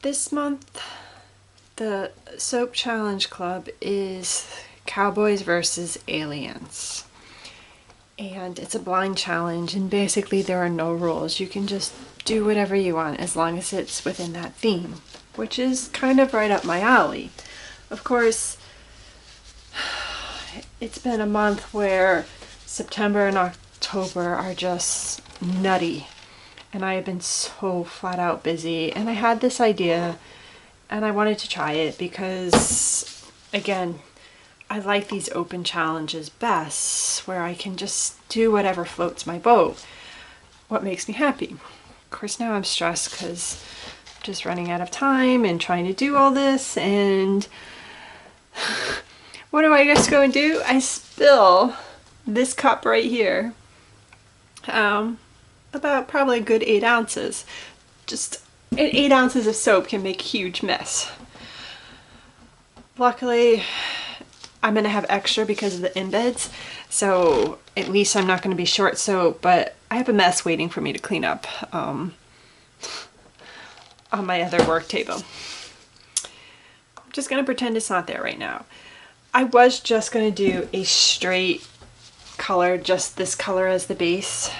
This month, the soap challenge club is Cowboys versus Aliens. And it's a blind challenge, and basically there are no rules. You can just do whatever you want as long as it's within that theme, which is kind of right up my alley. Of course, it's been a month where September and October are just nutty. And I have been so flat out busy, and I had this idea and I wanted to try it because, again, I like these open challenges best where I can just do whatever floats my boat, what makes me happy. Of course, now I'm stressed because I'm just running out of time and trying to do all this, and what do I just go and do? I spill this cup right here. About probably a good 8 ounces. Just 8 ounces of soap can make a huge mess. Luckily, I'm gonna have extra because of the embeds, so at least I'm not gonna be short soap, but I have a mess waiting for me to clean up on my other work table. I'm just gonna pretend it's not there right now. I was just gonna do a straight color, just this color as the base.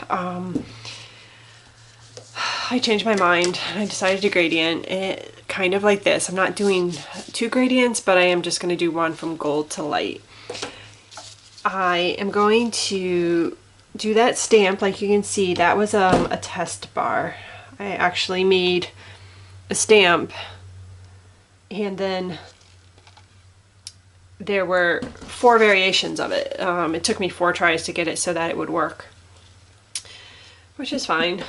I changed my mind and I decided to gradient it kind of like this. I'm not doing 2 gradients, but I am just going to do one from gold to light. I am going to do that stamp. Like you can see, that was a test bar. I actually made a stamp, and then there were 4 variations of it. It took me 4 tries to get it so that it would work, which is fine.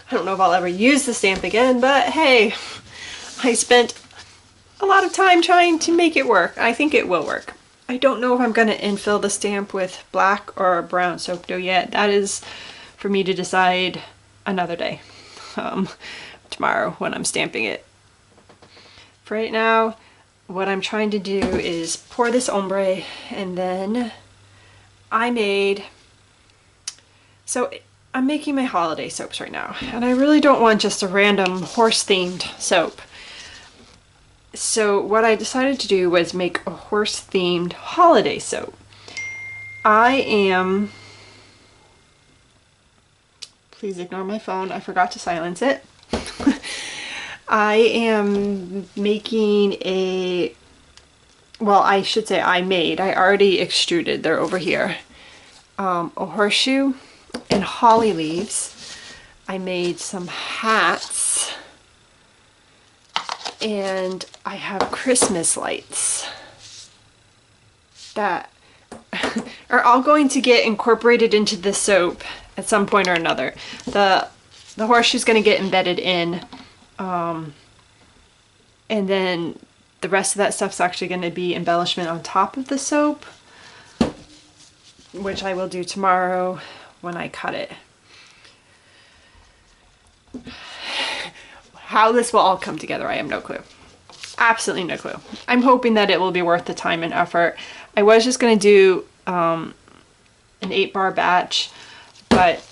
I don't know if I'll ever use the stamp again, but hey, I spent a lot of time trying to make it work. I think it will work. I don't know if I'm going to infill the stamp with black or brown soap dough yet. That is for me to decide another day, tomorrow when I'm stamping it. For right now, what I'm trying to do is pour this ombre, and then I'm making my holiday soaps right now, and I really don't want just a random horse-themed soap. So what I decided to do was make a horse-themed holiday soap. Please ignore my phone, I forgot to silence it. I am making I already extruded, they're over here, a horseshoe and holly leaves. I made some hats, and I have Christmas lights that are all going to get incorporated into the soap at some point or another. The horseshoe's going to get embedded in, and then the rest of that stuff's actually going to be embellishment on top of the soap, which I will do tomorrow when I cut it. How this will all come together, I have no clue. Absolutely no clue. I'm hoping that it will be worth the time and effort. I was just going to do an 8-bar batch, but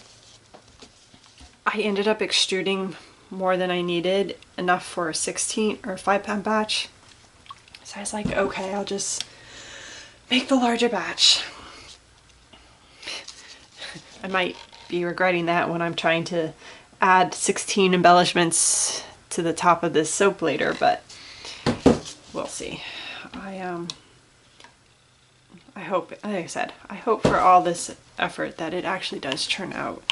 I ended up extruding more than I needed, enough for a 16 or 5-pound batch. So I was like, okay, I'll just make the larger batch. I might be regretting that when I'm trying to add 16 embellishments to the top of this soap later, but we'll see. I hope, like I said, I hope for all this effort that it actually does turn out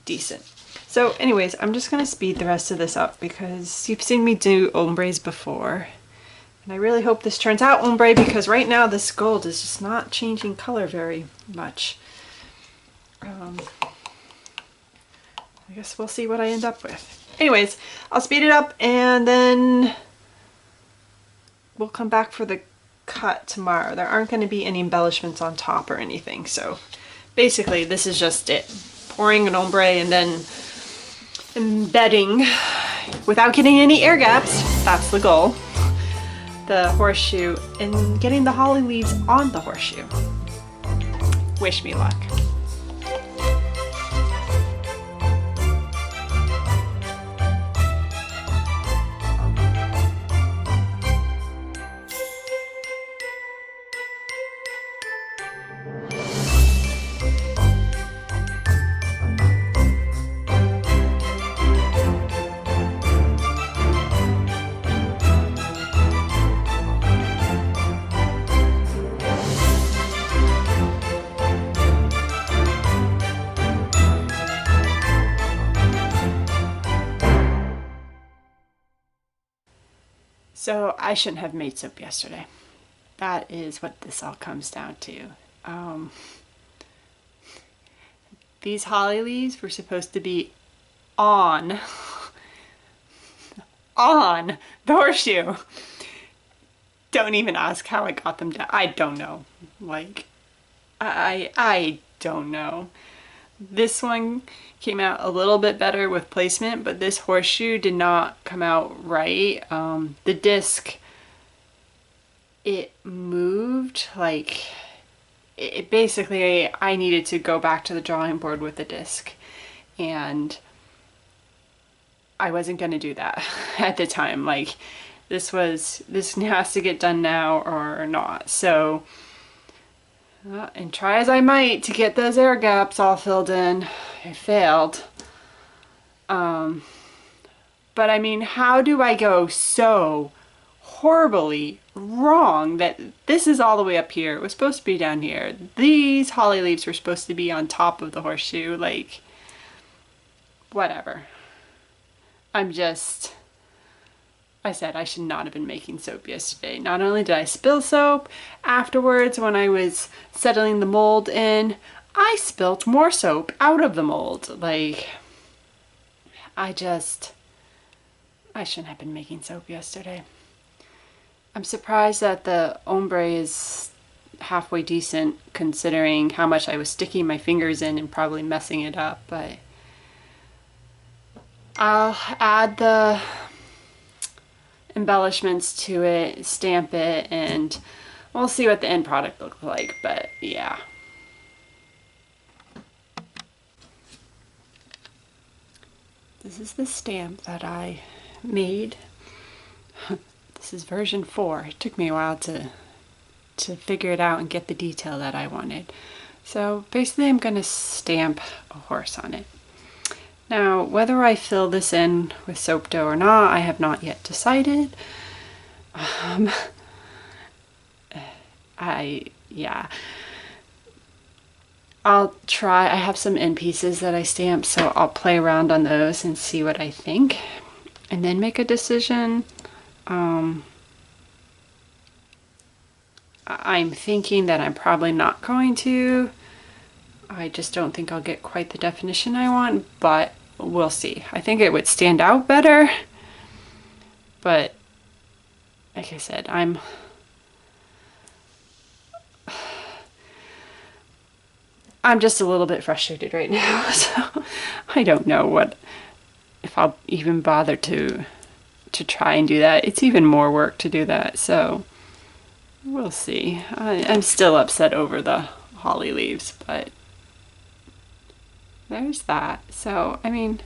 decent. So anyways, I'm just going to speed the rest of this up because you've seen me do ombres before. And I really hope this turns out ombre, because right now this gold is just not changing color very much. I guess we'll see what I end up with. Anyways, I'll speed it up and then we'll come back for the cut tomorrow. There aren't going to be any embellishments on top or anything, so basically this is just it. Pouring an ombre and then embedding without getting any air gaps, that's the goal, the horseshoe, and getting the holly leaves on the horseshoe. Wish me luck. So I shouldn't have made soap yesterday. That is what this all comes down to. These holly leaves were supposed to be on the horseshoe. Don't even ask how I got them down. I don't know. Like, I don't know. This one came out a little bit better with placement, but this horseshoe did not come out right. The disc, it moved, like, it basically, I needed to go back to the drawing board with the disc, and I wasn't going to do that at the time. Like, this has to get done now or not. So, and try as I might to get those air gaps all filled in, I failed. But I mean, how do I go so horribly wrong that this is all the way up here? It was supposed to be down here. These holly leaves were supposed to be on top of the horseshoe. Like, whatever. I said I should not have been making soap yesterday. Not only did I spill soap, afterwards when I was settling the mold in, I spilt more soap out of the mold. Like, I shouldn't have been making soap yesterday. I'm surprised that the ombre is halfway decent considering how much I was sticking my fingers in and probably messing it up, but I'll add the embellishments to it, stamp it, and we'll see what the end product looks like, but yeah. This is the stamp that I made. This is version 4. It took me a while to figure it out and get the detail that I wanted. So basically I'm going to stamp a horse on it. Now, whether I fill this in with soap dough or not, I have not yet decided. I'll try. I have some end pieces that I stamped, so I'll play around on those and see what I think, and then make a decision. I'm thinking that I'm probably not going to. I just don't think I'll get quite the definition I want, but we'll see. I think it would stand out better, but like I said, I'm just a little bit frustrated right now, so I don't know if I'll even bother to try and do that. It's even more work to do that, so we'll see. I'm still upset over the holly leaves, but there's that. So, I mean,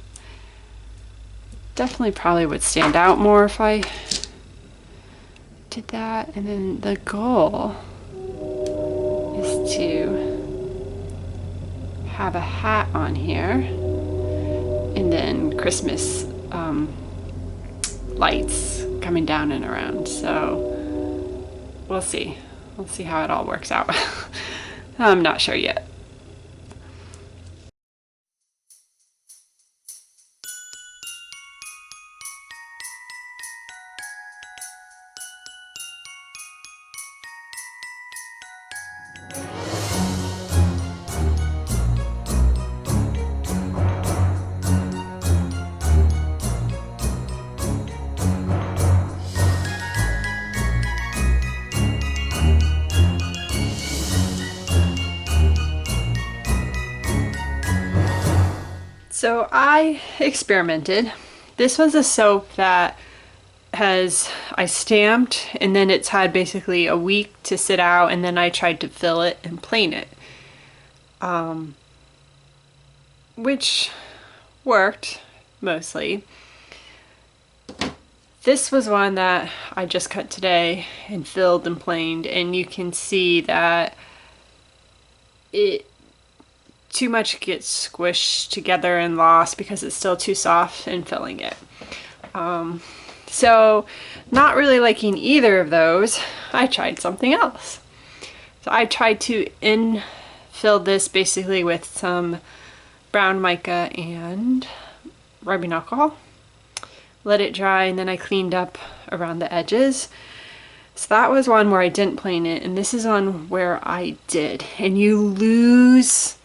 definitely probably would stand out more if I did that. And then the goal is to have a hat on here, and then Christmas lights coming down and around. So we'll see. We'll see how it all works out. I'm not sure yet. So I experimented. This was a soap that I stamped, and then it's had basically a week to sit out, and then I tried to fill it and plane it. Which worked mostly. This was one that I just cut today and filled and planed, and you can see that too much gets squished together and lost because it's still too soft in filling it. So not really liking either of those, I tried something else. So I tried to infill this basically with some brown mica and rubbing alcohol, let it dry, and then I cleaned up around the edges. So that was one where I didn't plane it, and this is on where I did. And you lose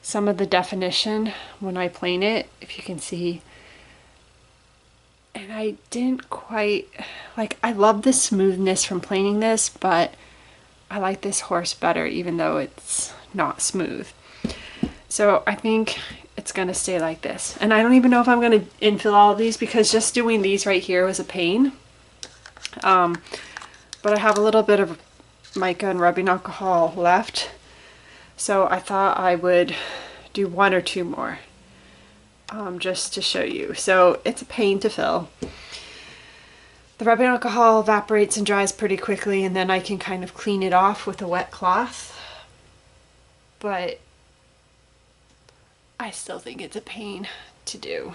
some of the definition when I plane it, if you can see. And I didn't quite, like, I love the smoothness from planing this, but I like this horse better even though it's not smooth. So I think it's gonna stay like this. And I don't even know if I'm gonna infill all of these because just doing these right here was a pain. But I have a little bit of mica and rubbing alcohol left. So I thought I would do 1 or 2 more just to show you. So it's a pain to fill. The rubbing alcohol evaporates and dries pretty quickly, and then I can kind of clean it off with a wet cloth. But I still think it's a pain to do.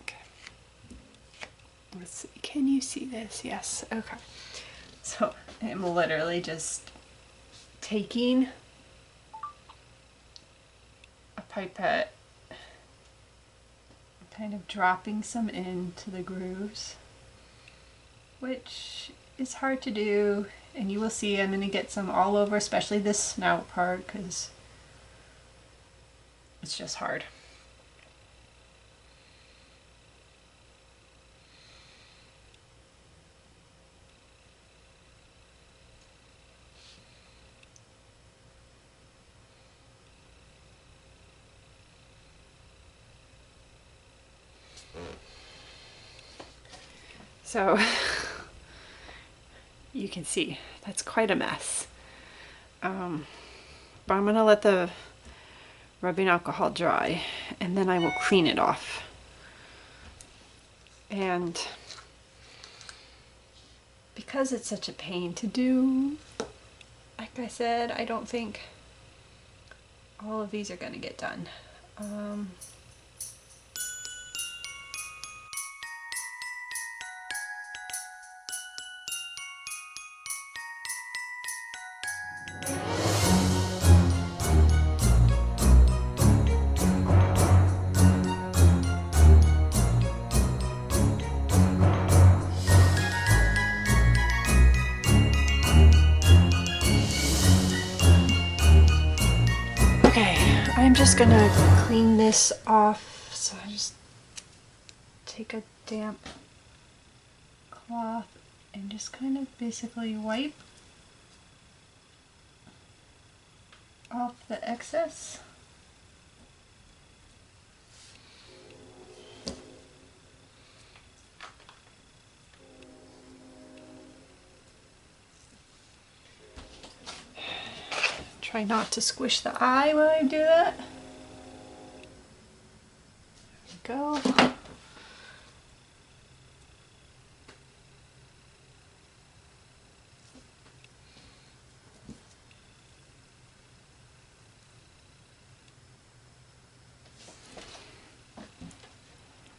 Okay. Let's see. Can you see this? Yes. Okay. So I'm literally just taking a pipette, kind of dropping some into the grooves, which is hard to do, and you will see I'm going to get some all over, especially this snout part, because it's just hard. So you can see that's quite a mess. But I'm going to let the rubbing alcohol dry, and then I will clean it off. And because it's such a pain to do, like I said, I don't think all of these are going to get done. I'm just gonna clean this off, so I just take a damp cloth and just kind of basically wipe off the excess. Try not to squish the eye while I do that. There we go.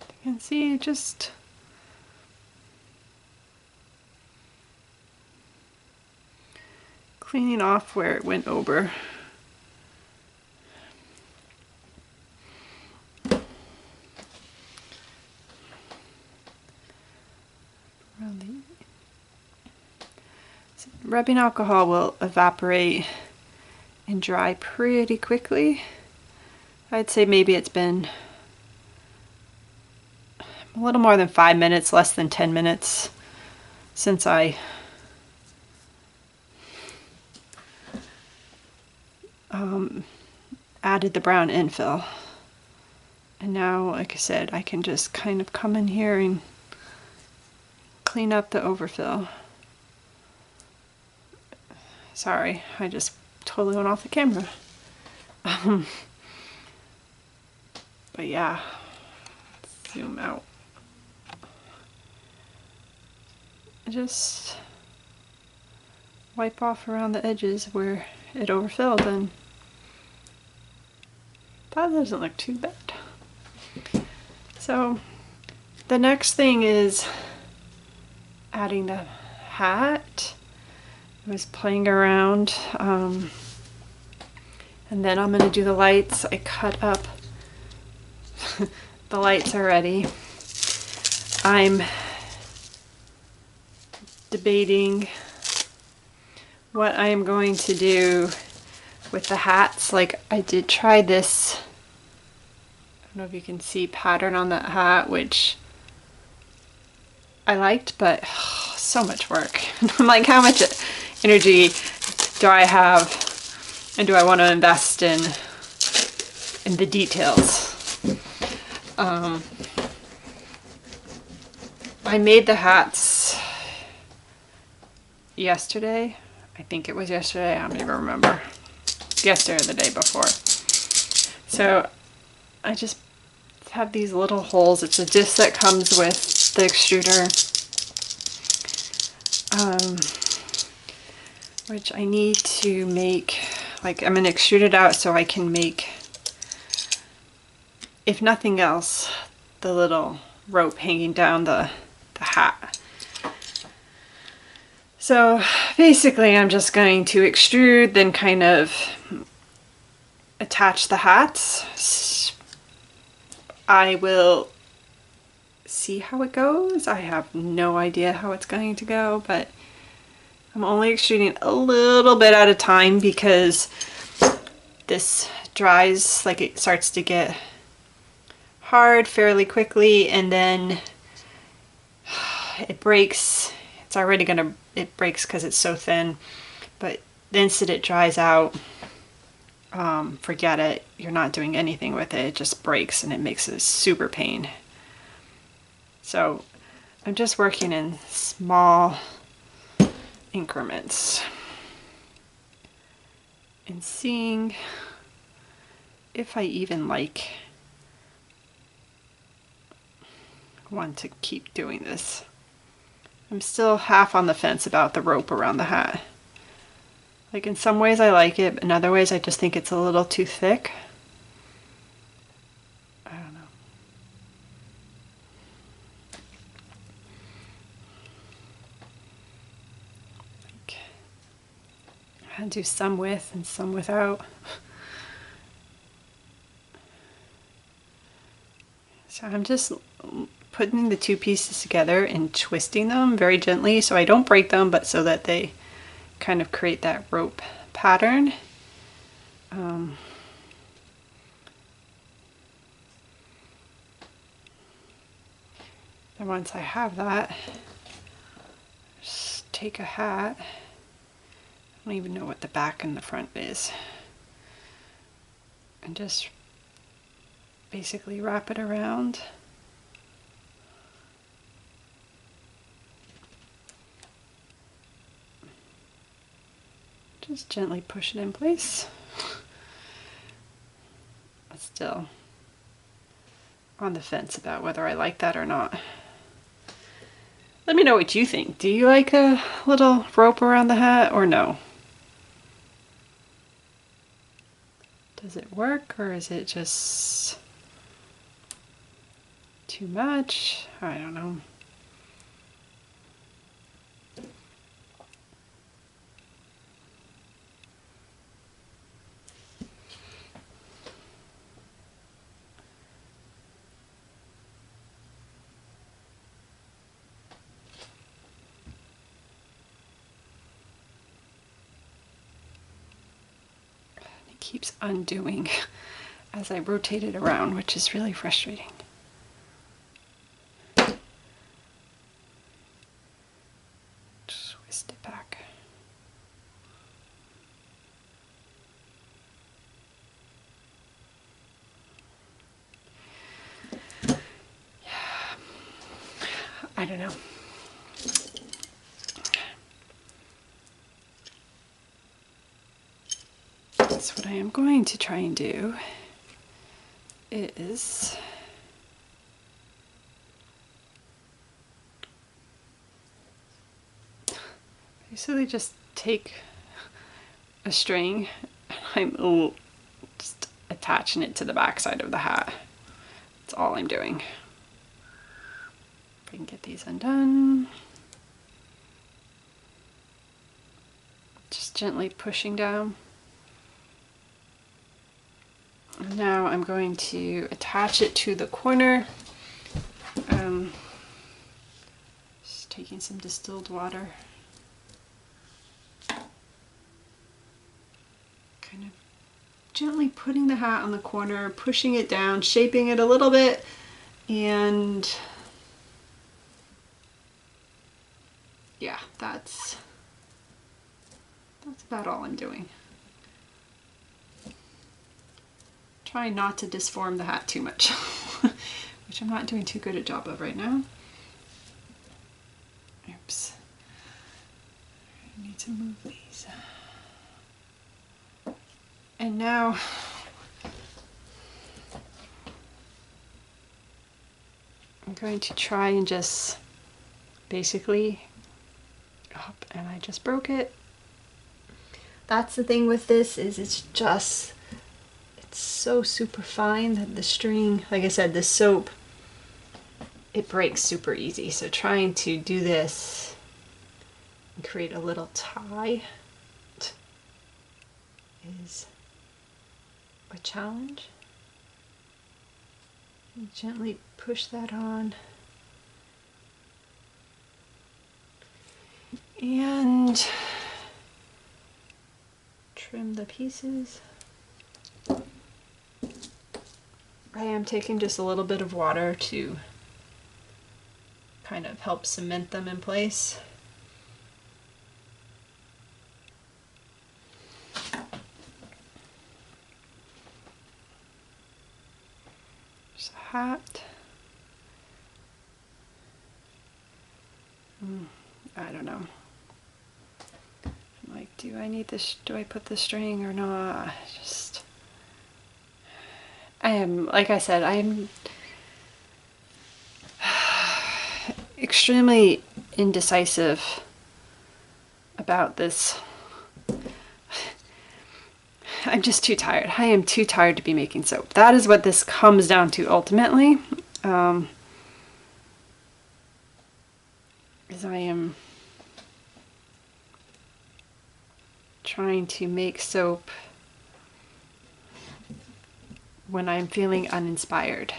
You can see just cleaning off where it went over. Rubbing alcohol will evaporate and dry pretty quickly. I'd say maybe it's been a little more than 5 minutes, less than 10 minutes since I added the brown infill. And now, like I said, I can just kind of come in here and clean up the overfill. Sorry, I just totally went off the camera. But yeah, let's zoom out. Just wipe off around the edges where it overfilled, and that doesn't look too bad. So the next thing is adding the hat. I was playing around, and then I'm going to do the lights. I cut up the lights already. I'm debating what I am going to do with the hats. Like, I did try this, I don't know if you can see pattern on that hat, which I liked, but so much work. I'm like, how much energy do I have and do I want to invest in the details? I made the hats yesterday. I think it was yesterday. I don't even remember. Yesterday or the day before. So I just have these little holes. It's a disc that comes with the extruder, which I need to make. Like, I'm gonna extrude it out so I can make, if nothing else, the little rope hanging down the hat. So basically I'm just going to extrude, then kind of attach the hats. I will see how it goes. I have no idea how it's going to go, but I'm only extruding a little bit at a time because this dries, like it starts to get hard fairly quickly, and then it breaks. It's already gonna, it breaks because it's so thin, but the instant it dries out, forget it. You're not doing anything with it. It just breaks and it makes a super pain. So I'm just working in small increments and seeing if I even want to keep doing this. I'm still half on the fence about the rope around the hat. Like, in some ways I like it, but in other ways I just think it's a little too thick. I don't know. Like, I do some with and some without. So I'm just putting the two pieces together and twisting them very gently so I don't break them, but so that they kind of create that rope pattern. Then once I have that, just take a hat. I don't even know what the back and the front is, and just basically wrap it around. Just gently push it in place. But still on the fence about whether I like that or not. Let me know what you think. Do you like a little rope around the hat or no? Does it work, or is it just too much? I don't know. It keeps undoing as I rotate it around, which is really frustrating. Twist it back. I don't know. So what I am going to try and do is basically just take a string. I'm just attaching it to the back side of the hat. That's all I'm doing. If I can get these undone. Just gently pushing down. And now I'm going to attach it to the corner. taking some distilled water. Kind of gently putting the hat on the corner, pushing it down, shaping it a little bit, and yeah, that's about all I'm doing. Trying not to disform the hat too much, which I'm not doing too good a job of right now. Oops. I need to move these. And now I'm going to try and just basically, oh, and I just broke it. That's the thing with this, is it's so super fine that the string, like I said, the soap, it breaks super easy. So trying to do this and create a little tie is a challenge. And gently push that on. And trim the pieces. I am taking just a little bit of water to kind of help cement them in place. There's a hat. I don't know. I'm like, do I need this? Do I put the string or not? I am, like I said, I am extremely indecisive about this. I'm just too tired. I am too tired to be making soap. That is what this comes down to ultimately. Is I am trying to make soap when I'm feeling uninspired.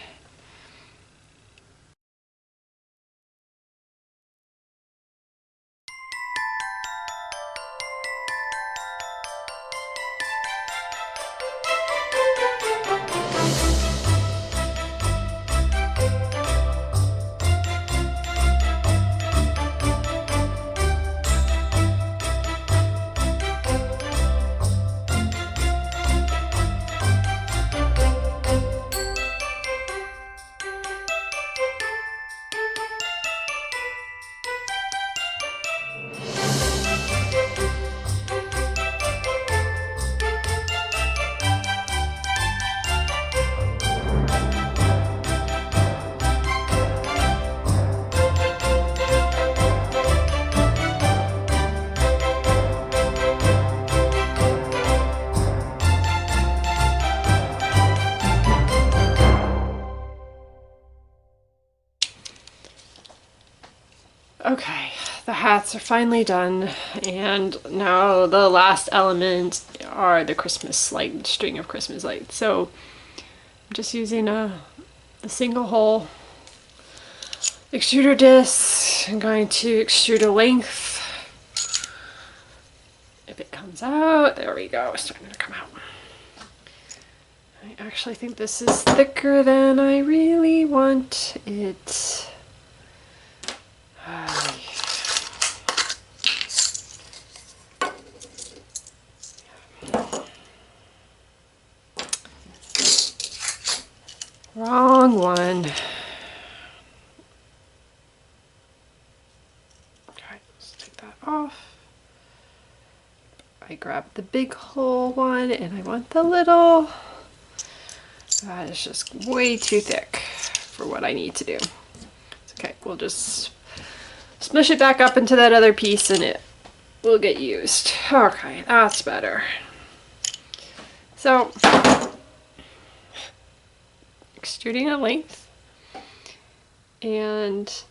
Okay, the hats are finally done, and now the last element are the Christmas light, string of Christmas lights. So I'm just using the single hole extruder disc. I'm going to extrude a length. If it comes out, there we go, it's starting to come out. I actually think this is thicker than I really want it. Wrong one. Okay, let's take that off. I grabbed the big hole one and I want the little. That is just way too thick for what I need to do. It's okay, we'll just smush it back up into that other piece and it will get used. Okay, that's better. So, extruding a length, and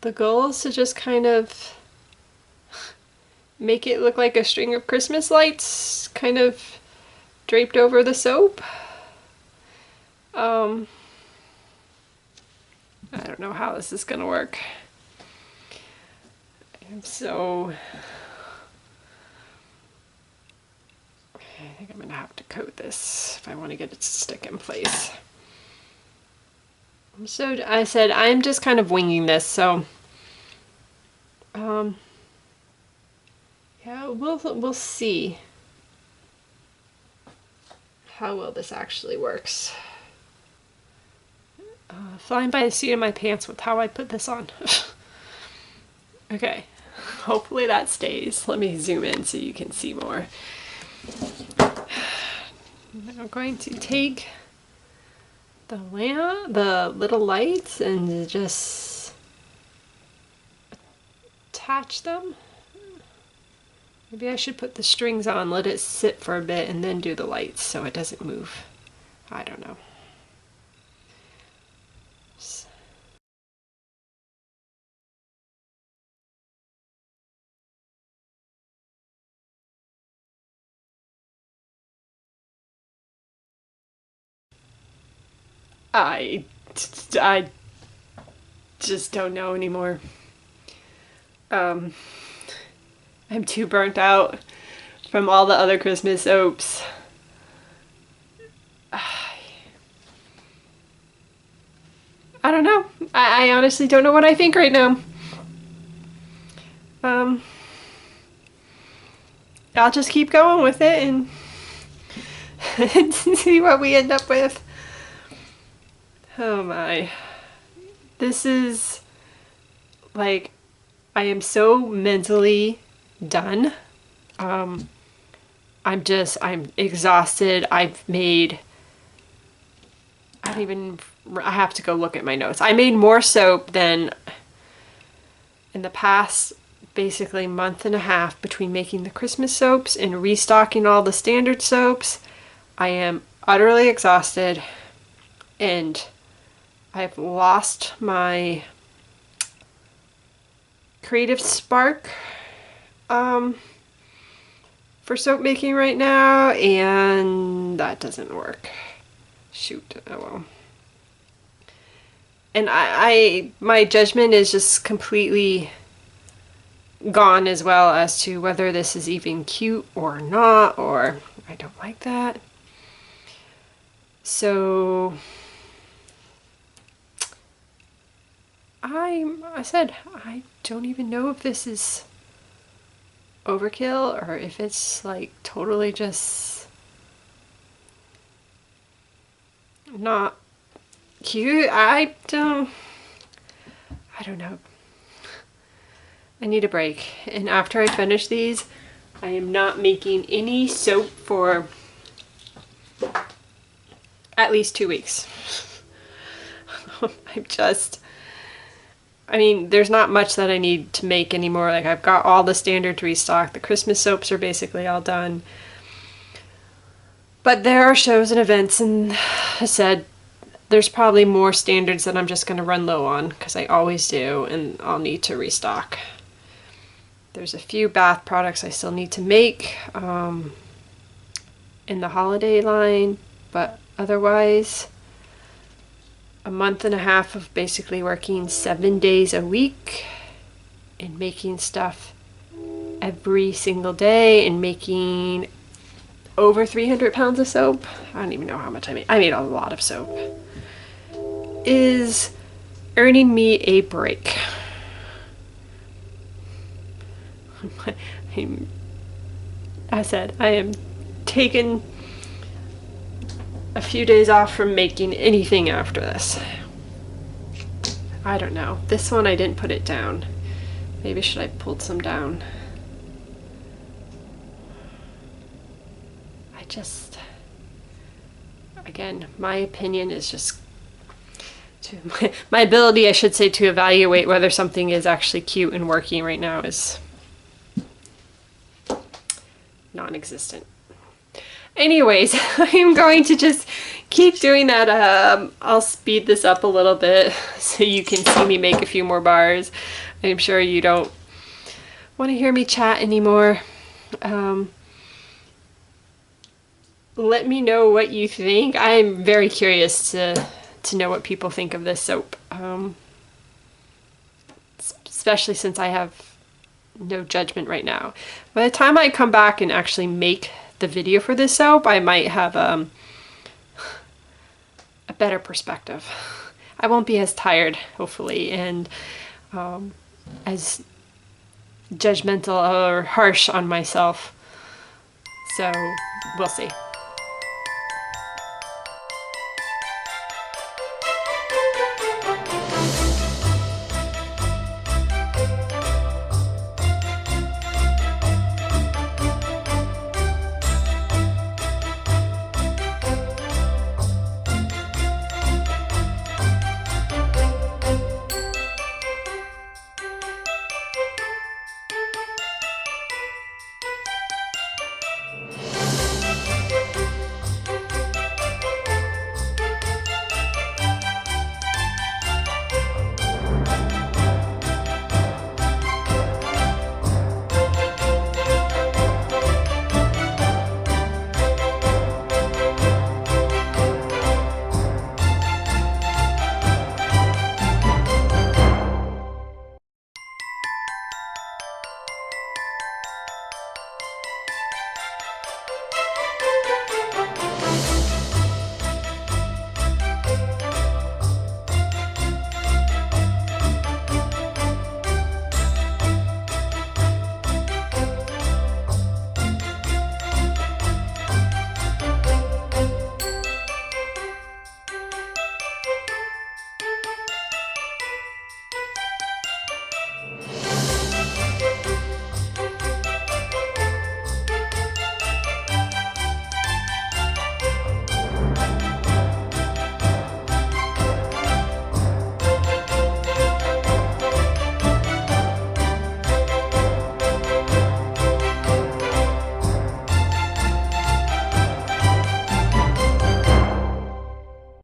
the goal is to just kind of make it look like a string of Christmas lights kind of draped over the soap. I don't know how this is gonna work. So I think I'm gonna have to coat this if I want to get it to stick in place. So I said I'm just kind of winging this, so yeah, we'll see how well this actually works. Flying by the seat of my pants with how I put this on. Okay, hopefully that stays. Let me zoom in so you can see more. I'm going to take the little lights and just attach them. Maybe I should put the strings on, let it sit for a bit, and then do the lights so it doesn't move. I don't know. I just don't know anymore. I'm too burnt out from all the other Christmas soaps. I don't know. I honestly don't know what I think right now. I'll just keep going with it and, and see what we end up with. Oh my. This is like, I am so mentally done. I'm exhausted. I have to go look at my notes. I made more soap than in the past basically month and a half between making the Christmas soaps and restocking all the standard soaps. I am utterly exhausted and I've lost my creative spark for soap making right now, and that doesn't work. Shoot, oh well. And my judgment is just completely gone as well as to whether this is even cute or not, or I don't like that. So I said I don't even know if this is overkill or if it's like totally just not cute. I don't know. I need a break. And after I finish these, I am not making any soap for at least 2 weeks. I mean, there's not much that I need to make anymore. Like, I've got all the standard restock. The Christmas soaps are basically all done. But there are shows and events, and I said there's probably more standards that I'm just going to run low on, because I always do, and I'll need to restock. There's a few bath products I still need to make in the holiday line, but otherwise a month and a half of basically working 7 days a week and making stuff every single day and making over 300 pounds of soap. I don't even know how much I made. I made a lot of soap. Is earning me a break. I said I am taking a few days off from making anything after this. I don't know. This one I didn't put it down. Maybe should I pulled some down? Again, my opinion is just my ability, I should say, to evaluate whether something is actually cute and working right now is non-existent. Anyways, I'm going to just keep doing that. I'll speed this up a little bit so you can see me make a few more bars. I'm sure you don't want to hear me chat anymore. Let me know what you think. I'm very curious to know what people think of this soap. Especially since I have no judgment right now. By the time I come back and actually make the video for this soap, I might have a better perspective. I won't be as tired, hopefully, and as judgmental or harsh on myself. So we'll see.